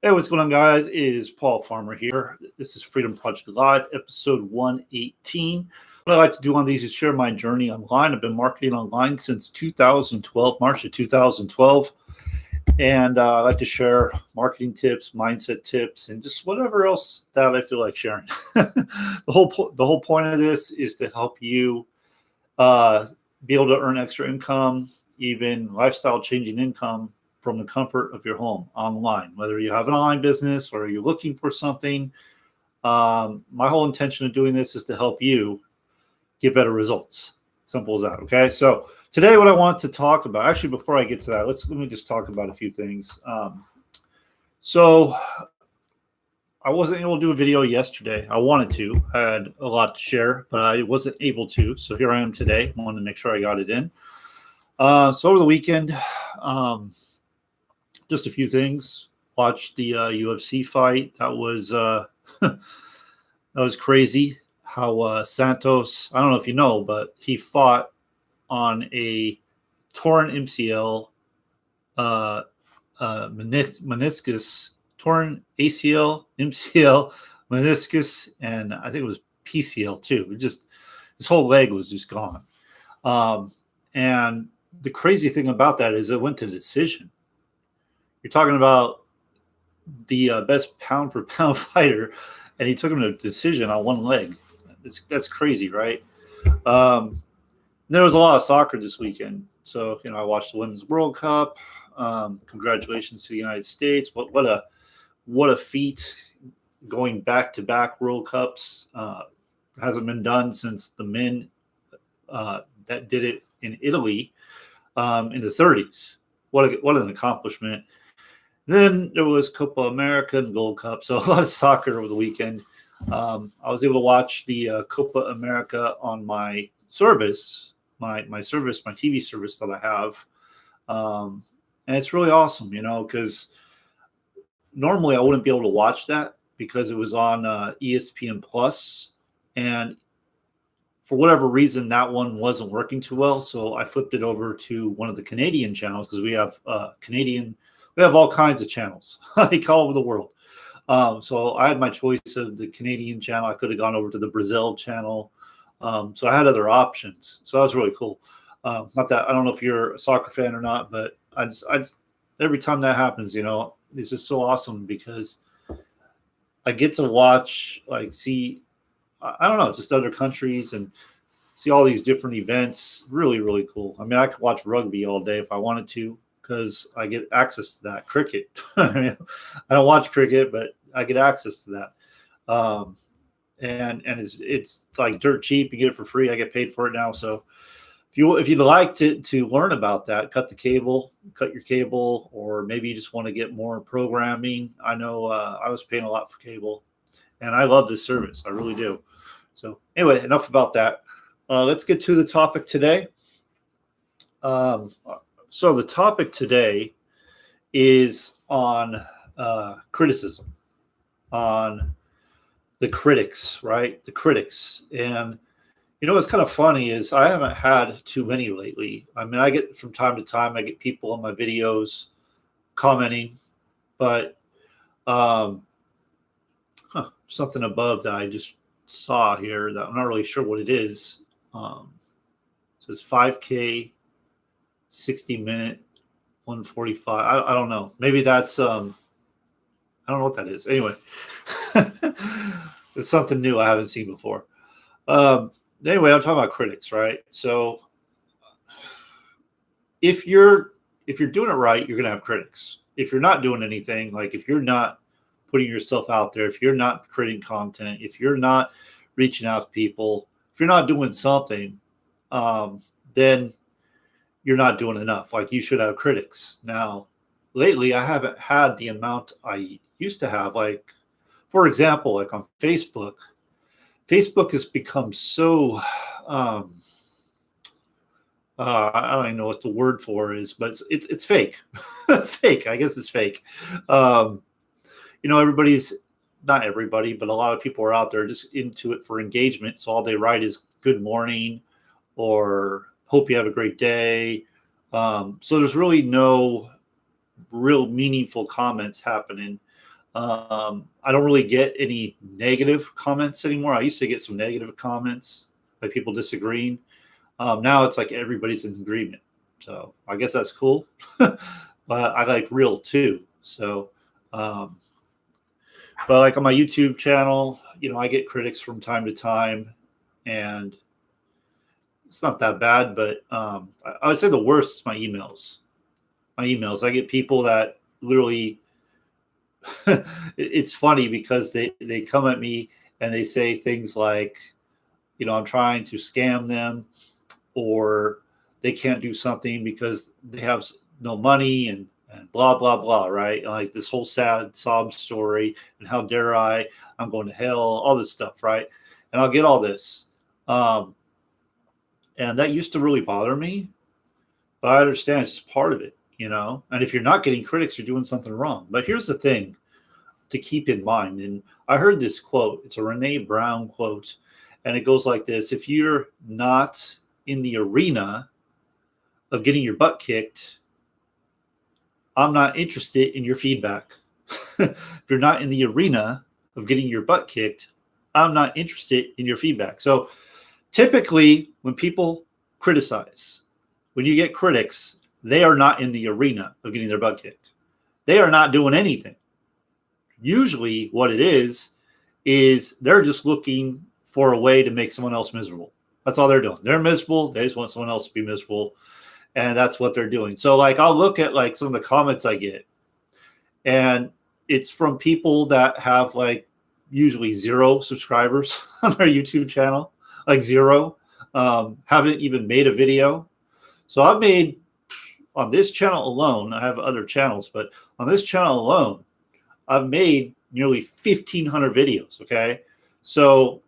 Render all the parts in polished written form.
Hey, what's going on, guys? It is Paul Farmer here. This is Freedom Project Live, episode 118. What I like to do on these is share my journey online. I've been marketing online since 2012, March of 2012. And I like to share marketing tips, mindset tips, and just whatever else that I feel like sharing. The whole point of this is to help you be able to earn extra income, even lifestyle changing income from the comfort of your home online, whether you have an online business or you're looking for something. My whole intention of doing this is to help you get better results. Simple as that. Okay. So today, what I want to talk about, actually, before I get to that, let me just talk about a few things. So I wasn't able to do a video yesterday. I wanted to. I had a lot to share, but I wasn't able to. So here I am today. I wanted to make sure I got it in. So over the weekend, just a few things. Watched the UFC fight. That was that was crazy. How Santos, I don't know if you know, but he fought on a torn MCL, meniscus, torn ACL, MCL, meniscus, and I think it was PCL too. It just his whole leg was just gone. And the crazy thing about that is it went to decision. You're talking about the best pound for pound fighter, and he took him to a decision on one leg. That's crazy, right? There was a lot of soccer this weekend, so I watched the Women's World Cup. Congratulations to the United States! What a feat, going back to back World Cups. Hasn't been done since the men that did it in Italy in the 30s. What an accomplishment! Then there was Copa America and Gold Cup, so a lot of soccer over the weekend. I was able to watch the Copa America on my service, my service, my TV service that I have, and it's really awesome, because normally I wouldn't be able to watch that because it was on ESPN Plus, and for whatever reason that one wasn't working too well, so I flipped it over to one of the Canadian channels because we have Canadian. We have all kinds of channels, like all over the world. So I had my choice of the Canadian channel. I could have gone over to the Brazil channel. So I had other options. So that was really cool. Not that I don't know if you're a soccer fan or not, but I just every time that happens, it's just so awesome because I get to watch, see, I don't know, just other countries and see all these different events. Really, really cool. I mean, I could watch rugby all day if I wanted to, because I get access to that. Cricket. I don't watch cricket, but I get access to that. And it's like dirt cheap. You get it for free. I get paid for it now. So if you'd like to learn about that, cut your cable, or maybe you just want to get more programming. I know I was paying a lot for cable, and I love this service. I really do. So anyway, enough about that. Let's get to the topic today. So the topic today is on criticism, on the critics, right? The critics. And, what's kind of funny is I haven't had too many lately. I mean, I get from time to time, I get people on my videos commenting, but something above that I just saw here that I'm not really sure what it is. It says 5K, 60-minute, 145. I don't know. Maybe that's I don't know what that is. Anyway, it's something new I haven't seen before. Anyway, I'm talking about critics, right? So if you're doing it right, you're gonna have critics. If you're not doing anything, like if you're not putting yourself out there, if you're not creating content, if you're not reaching out to people, if you're not doing something, then you're not doing enough. Like, you should have critics. Now, lately, I haven't had the amount I used to have. Like, for example, like on Facebook has become so, I don't even know what the word for is, but it's fake. Fake, I guess it's fake. Everybody's, not everybody, but a lot of people are out there just into it for engagement. So all they write is good morning or hope you have a great day. So there's really no real meaningful comments happening. I don't really get any negative comments anymore. I used to get some negative comments, like people disagreeing. Now it's like everybody's in agreement. So I guess that's cool. But I like real too. So, but like on my YouTube channel, I get critics from time to time, and it's not that bad. But I would say the worst is my emails. I get people that literally. It's funny because they come at me and they say things like, I'm trying to scam them, or they can't do something because they have no money, and blah blah blah, right? Like this whole sad sob story, and how dare I'm going to hell, all this stuff, right? And I'll get all this, and that used to really bother me, but I understand it's part of it, and if you're not getting critics, you're doing something wrong. But here's the thing to keep in mind, and I heard this quote, it's a Renee Brown quote, and it goes like this: if you're not in the arena of getting your butt kicked, I'm not interested in your feedback. If you're not in the arena of getting your butt kicked, I'm not interested in your feedback. So typically when people criticize, when you get critics, they are not in the arena of getting their butt kicked. They are not doing anything. Usually what it is they're just looking for a way to make someone else miserable. That's all they're doing. They're miserable. They just want someone else to be miserable. And that's what they're doing. So like, I'll look at like some of the comments I get, and it's from people that have like usually 0 subscribers on their YouTube channel, like 0, haven't even made a video. So I've made on this channel alone, I have other channels, but on this channel alone, I've made nearly 1,500 videos. Okay. So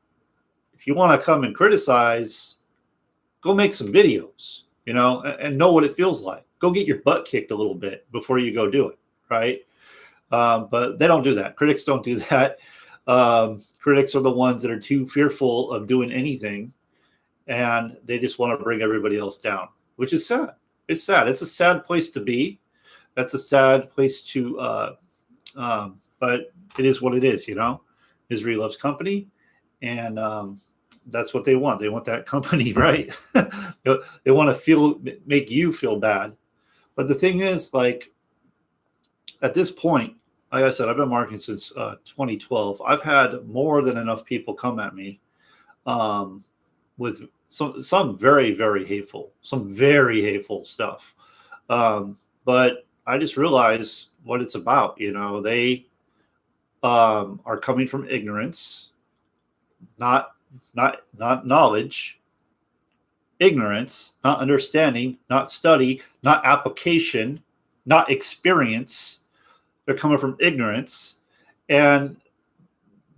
if you want to come and criticize, go make some videos, and know what it feels like. Go get your butt kicked a little bit before you go do it. Right. But they don't do that. Critics don't do that. Critics are the ones that are too fearful of doing anything, and they just want to bring everybody else down, which is sad. It's sad. It's a sad place to be. That's a sad place to, but it is what it is, Misery loves company, and that's what they want. They want that company, right? They want to make you feel bad. But the thing is, like, at this point, like I said, I've been marketing since 2012. I've had more than enough people come at me with some very, very hateful stuff. But I just realized what it's about. They are coming from ignorance, not knowledge. Ignorance, not understanding, not study, not application, not experience. They're coming from ignorance, and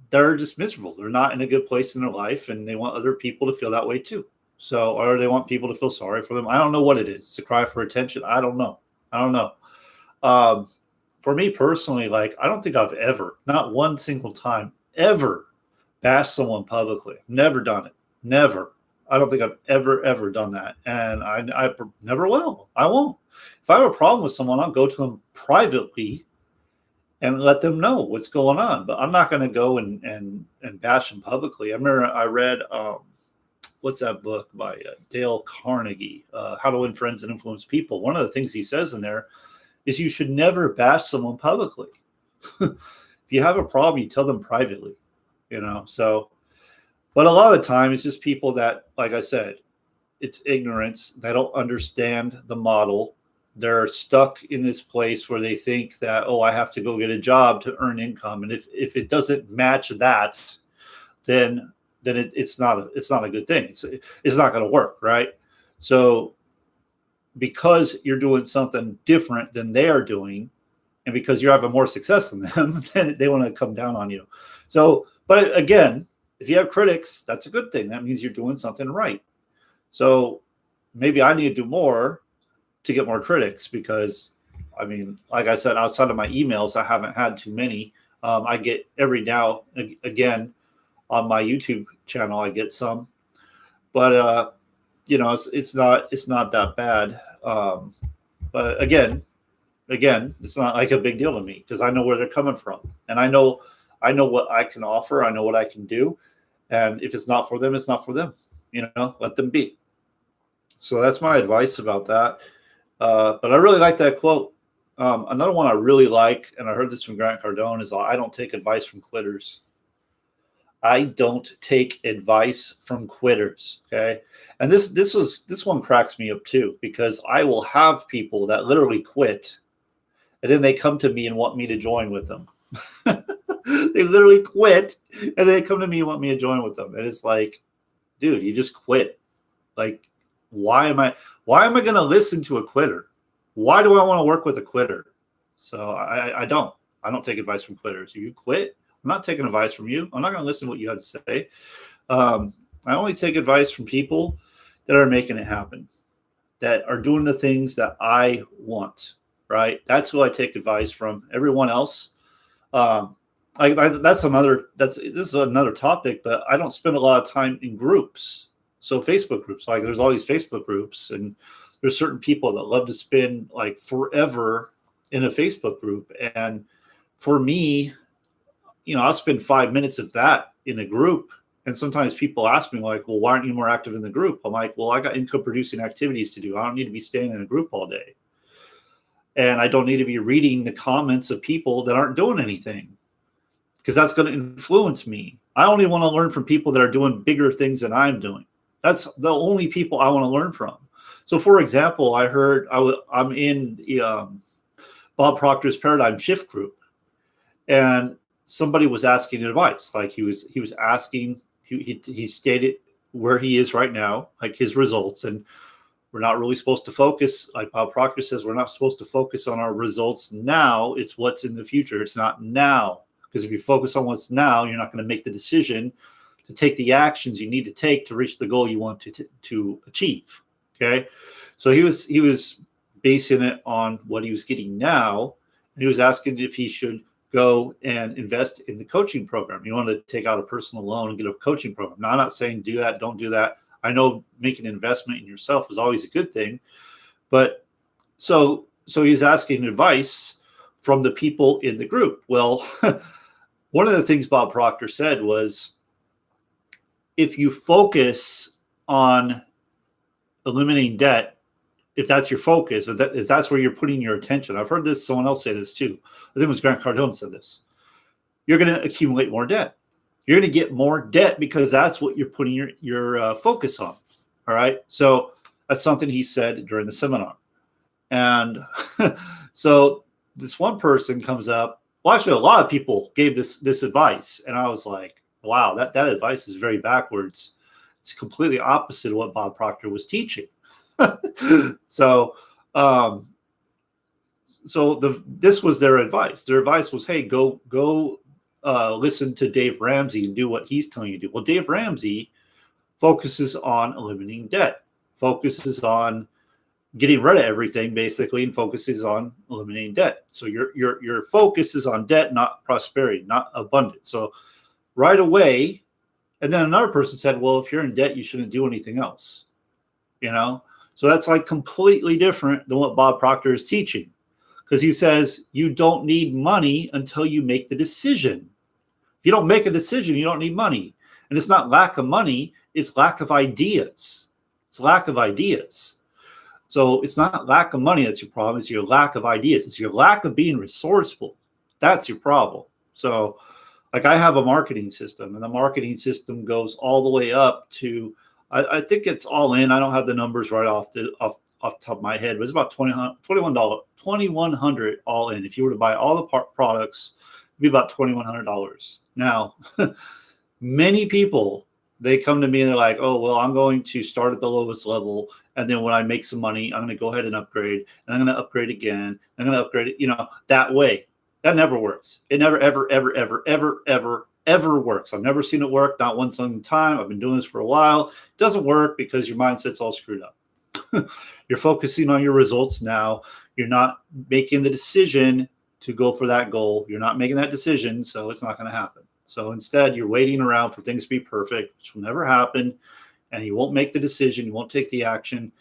they're just miserable. They're not in a good place in their life, and they want other people to feel that way too. So, or they want people to feel sorry for them. I don't know what it is. To cry for attention. I don't know. For me personally, like, I don't think I've ever, not one single time, ever bashed someone publicly. Never done it. Never. I don't think I've ever done that. And I never will. I won't. If I have a problem with someone, I'll go to them privately and let them know what's going on. But I'm not going to go and bash them publicly. I remember I read, what's that book by Dale Carnegie, How to Win Friends and Influence People. One of the things he says in there is you should never bash someone publicly. If you have a problem, you tell them privately, so. But a lot of the time, it's just people that, like I said, it's ignorance. They don't understand the model. They're stuck in this place where they think that, I have to go get a job to earn income. And if it doesn't match that, then it's not a good thing. It's not going to work, right? So because you're doing something different than they are doing, and because you're having more success than them, then they want to come down on you. So, but again, if you have critics, that's a good thing. That means you're doing something right. So maybe I need to do more to get more critics, because, I mean, like I said, outside of my emails, I haven't had too many. I get every now again on my YouTube channel, I get some, but it's not that bad. But again, again, it's not like a big deal to me because I know where they're coming from, and I know what I can offer. I know what I can do, and if it's not for them, it's not for them. Let them be. So that's my advice about that. But I really like that quote. Another one I really like, and I heard this from Grant Cardone, is I don't take advice from quitters. I don't take advice from quitters. Okay. And this one cracks me up too, because I will have people that literally quit and then they come to me and want me to join with them. They literally quit and they come to me and want me to join with them. And it's like, dude, you just quit. Like, why am I going to listen to a quitter? Why do I want to work with a quitter? So I don't take advice from quitters. If you quit, I'm not taking advice from you. I'm not going to listen to what you have to say. I only take advice from people that are making it happen, that are doing the things that I want, right? That's who I take advice from. Everyone else, this is another topic, but I don't spend a lot of time in groups. So Facebook groups, like there's all these Facebook groups, and there's certain people that love to spend like forever in a Facebook group. And for me, I'll spend 5 minutes of that in a group. And sometimes people ask me like, well, why aren't you more active in the group? I'm like, well, I got income producing activities to do. I don't need to be staying in a group all day. And I don't need to be reading the comments of people that aren't doing anything, because that's going to influence me. I only want to learn from people that are doing bigger things than I'm doing. That's the only people I want to learn from. So, for example, I'm in the, Bob Proctor's Paradigm Shift group, and somebody was asking advice. Like he was asking, he stated where he is right now, like his results, and we're not really supposed to focus. Like Bob Proctor says, we're not supposed to focus on our results now. It's what's in the future. It's not now, because if you focus on what's now, you're not going to make the decision to take the actions you need to take to reach the goal you want to achieve. Okay. So he was basing it on what he was getting now. And he was asking if he should go and invest in the coaching program. You want to take out a personal loan and get a coaching program. Now, I'm not saying do that, don't do that. I know making an investment in yourself is always a good thing. But so he's asking advice from the people in the group. Well, one of the things Bob Proctor said was, if you focus on eliminating debt, if that's your focus, if that's where you're putting your attention, I've heard someone else say this too. I think it was Grant Cardone said this. You're going to accumulate more debt. You're going to get more debt because that's what you're putting your focus on. All right. So that's something he said during the seminar. And so this one person comes up. Well, actually, a lot of people gave this advice, and I was like, wow, that advice is very backwards. It's completely opposite of what Bob Proctor was teaching. So this was their advice. Their advice was, hey, go listen to Dave Ramsey and do what he's telling you to do. Well, Dave Ramsey focuses on eliminating debt, focuses on getting rid of everything basically, and focuses on eliminating debt. So your focus is on debt, not prosperity, not abundance. So right away, and then another person said, well, if you're in debt, you shouldn't do anything else. So that's like completely different than what Bob Proctor is teaching, because he says you don't need money until you make the decision. If you don't make a decision, you don't need money. And it's not lack of money, it's lack of ideas. It's lack of ideas. So it's not lack of money that's your problem, it's your lack of ideas. It's your lack of being resourceful. That's your problem. So like I have a marketing system, and the marketing system goes all the way up to, I think it's all in. I don't have the numbers right off the top of my head, but it's about $2,100 all in. If you were to buy all the products, it'd be about $2,100. Now, many people, they come to me and they're like, oh, well, I'm going to start at the lowest level. And then when I make some money, I'm going to go ahead and upgrade. And I'm going to upgrade again. I'm going to upgrade it, that way. That never works. It never, ever, ever, ever, ever, ever, ever works. I've never seen it work, not once in time. I've been doing this for a while. It doesn't work because your mindset's all screwed up. You're focusing on your results now. You're not making the decision to go for that goal. You're not making that decision, so it's not going to happen. So instead, you're waiting around for things to be perfect, which will never happen, and you won't make the decision. You won't take the action.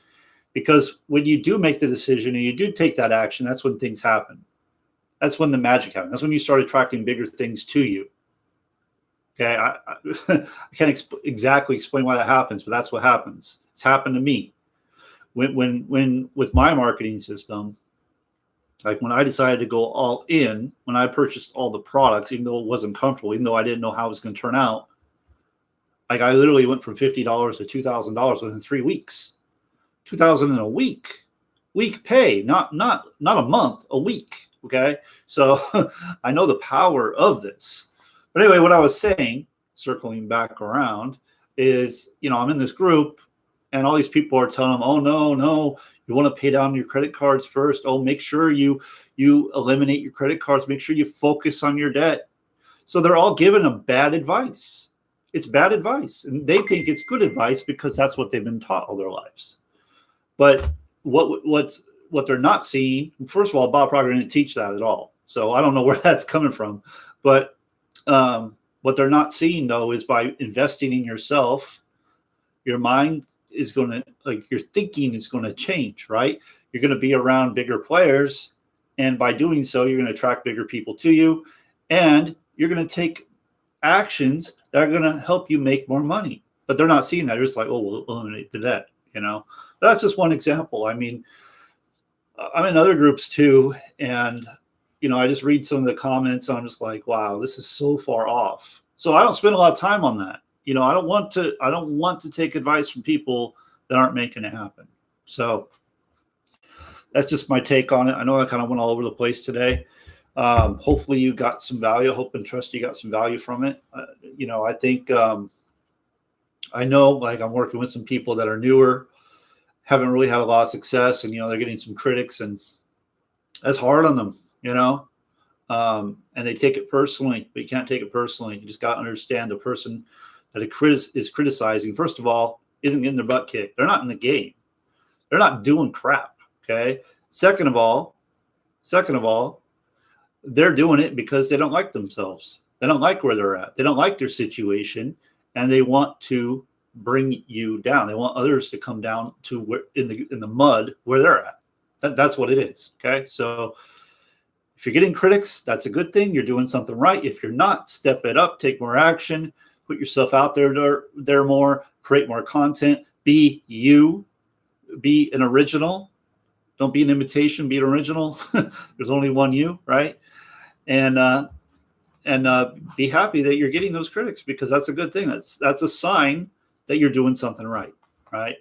Because when you do make the decision and you do take that action, that's when things happen. That's when the magic happens. That's when you start attracting bigger things to you. Okay, I can't exactly explain why that happens, but that's what happens. It's happened to me. When with my marketing system, like when I decided to go all in, when I purchased all the products, even though it wasn't comfortable, even though I didn't know how it was going to turn out, like I literally went from $50 to $2,000 within 3 weeks. 2,000 in a week pay, not a month, a week. Okay, so I know the power of this. But anyway, what I was saying, circling back around, is, I'm in this group and all these people are telling them, oh, no, you want to pay down your credit cards first. Oh, make sure you eliminate your credit cards. Make sure you focus on your debt. So they're all giving them bad advice. It's bad advice. And they think it's good advice because that's what they've been taught all their lives. But what they're not seeing, first of all, Bob Proctor didn't teach that at all. So I don't know where that's coming from. But what they're not seeing, though, is by investing in yourself, your mind is going to, like, your thinking is going to change, right? You're going to be around bigger players. And by doing so, you're going to attract bigger people to you. And you're going to take actions that are going to help you make more money. But they're not seeing that. They're just like, oh, we'll eliminate the debt, That's just one example. I mean, I'm in other groups too. And I just read some of the comments. And I'm just like, wow, this is so far off. So I don't spend a lot of time on that. I don't want to take advice from people that aren't making it happen. So that's just my take on it. I know I kind of went all over the place today. Hopefully you got some value. I hope and trust you got some value from it. I think, I know, like, I'm working with some people that are newer, haven't really had a lot of success, and, they're getting some critics, and that's hard on them. And they take it personally, but you can't take it personally. You just got to understand the person that is criticizing, first of all, isn't getting their butt kicked. They're not in the game. They're not doing crap. Okay. Second of all, they're doing it because they don't like themselves. They don't like where they're at. They don't like their situation, and they want to bring you down. They want others to come down to where, in the mud where they're at. That's what it is. Okay. So if you're getting critics, that's a good thing. You're doing something right. If you're not, step it up, take more action, put yourself out there more, create more content, be you, be an original. Don't be an imitation, be an original. There's only one you, right? And be happy that you're getting those critics, because that's a good thing. That's a sign that you're doing something right?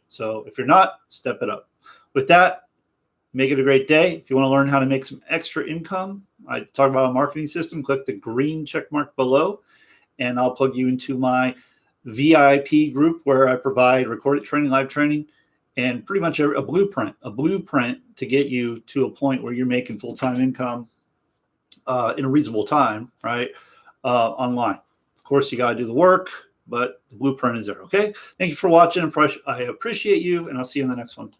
So if you're not, step it up. With that, make it a great day. If you want to learn how to make some extra income, I talk about a marketing system, click the green check mark below, and I'll plug you into my VIP group where I provide recorded training, live training, and pretty much a blueprint to get you to a point where you're making full-time income in a reasonable time, right? Online. Of course, you got to do the work, but the blueprint is there. Okay. Thank you for watching. I appreciate you, and I'll see you in the next one.